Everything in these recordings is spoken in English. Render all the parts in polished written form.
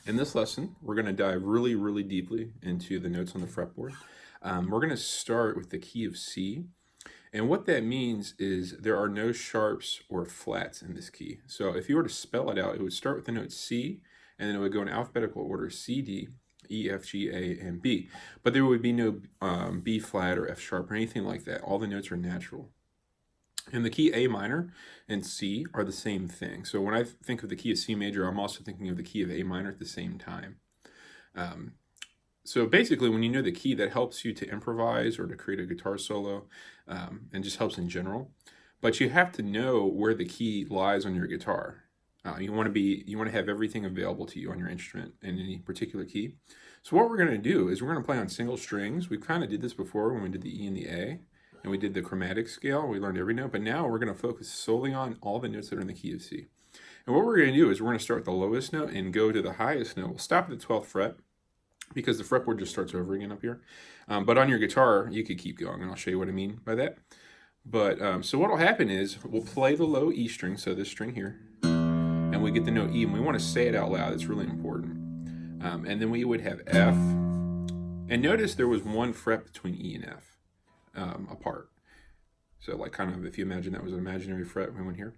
In this lesson, we're going to dive really, really deeply into the notes on the fretboard. We're going to start with the key of C. And what that means is there are no sharps or flats in this key. So if you were to spell it out, it would start with the note C, and then it would go in alphabetical order C, D, E, F, G, A, and B. But there would be no B flat or F sharp or anything like that. All the notes are natural. And the key A minor and C are the same thing. So when I think of the key of C major, I'm also thinking of the key of A minor at the same time. So basically, when you know the key, that helps you to improvise or to create a guitar solo, and just helps in general. But you have to know where the key lies on your guitar. You want to have everything available to you on your instrument in any particular key. So what we're going to do is we're going to play on single strings. We kind of did this before when we did the E and the A, and we did the chromatic scale. We learned every note, but now we're going to focus solely on all the notes that are in the key of C. And what we're going to do is we're going to start with the lowest note and go to the highest note. We'll stop at the 12th fret, because the fretboard just starts over again up here. But on your guitar, you could keep going, and I'll show you what I mean by that. But so what will happen is we'll play the low E string, so this string here, and we get the note E, and we want to say it out loud. It's really important. And then we would have F. And notice there was one fret between E and F apart. So like kind of if you imagine that was an imaginary fret, we went here.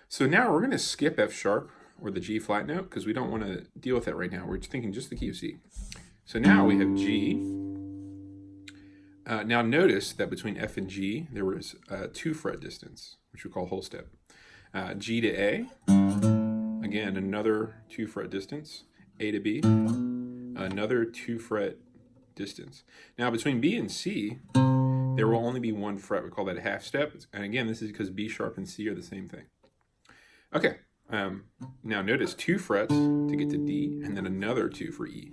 So now we're going to skip F sharp or the G flat note because we don't want to deal with that right now. We're thinking just the key of C. So now we have G. Now notice that between F and G, there was a 2 fret distance, which we call whole step. G to A, again, another 2 fret distance. A to B, another 2 fret distance. Now between B and C, there will only be 1 fret. We call that a half step. And again, this is because B sharp and C are the same thing. Okay. Now notice 2 frets to get to D, and then another 2 for E.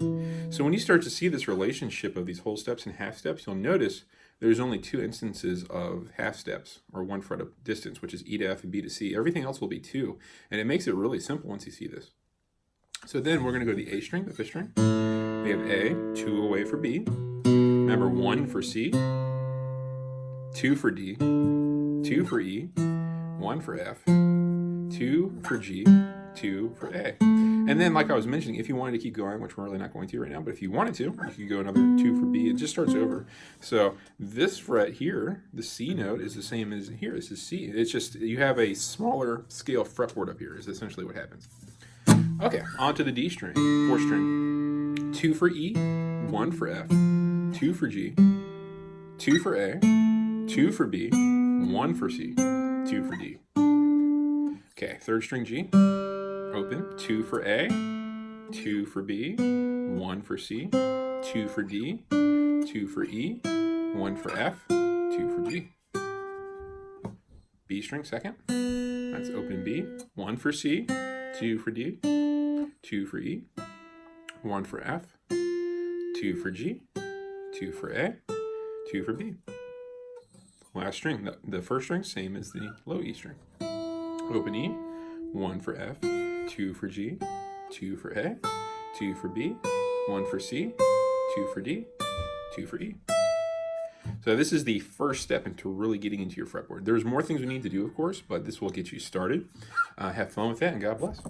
So when you start to see this relationship of these whole steps and half steps, you'll notice there's only 2 instances of half steps, or 1 fret of distance, which is E to F and B to C. Everything else will be 2, and it makes it really simple once you see this. So then we're going to go to the A string, the 5th string. We have A, 2 away for B. Remember, 1 for C, 2 for D, 2 for E, 1 for F, 2 for G, 2 for A. And then, like I was mentioning, if you wanted to keep going, which we're really not going to right now, but if you wanted to, you could go another 2 for B. It just starts over. So this fret here, the C note, is the same as here. This is C. It's just you have a smaller scale fretboard up here is essentially what happens. Okay, on to the D string, 4th string. 2 for E, 1 for F, 2 for G, 2 for A, 2 for B, 1 for C, 2 for D. Okay, 3rd string G, open, 2 for A, 2 for B, 1 for C, 2 for D, 2 for E, 1 for F, 2 for G. B string 2nd, that's open B, 1 for C, 2 for D, 2 for E, 1 for F, 2 for G, 2 for A, 2 for B. Last string, the 1st string, same as the low E string. Open E, 1 for F, 2 for G, 2 for A, 2 for B, 1 for C, 2 for D, 2 for E. So this is the first step into really getting into your fretboard. There's more things we need to do, of course, but this will get you started. Have fun with that, and God bless.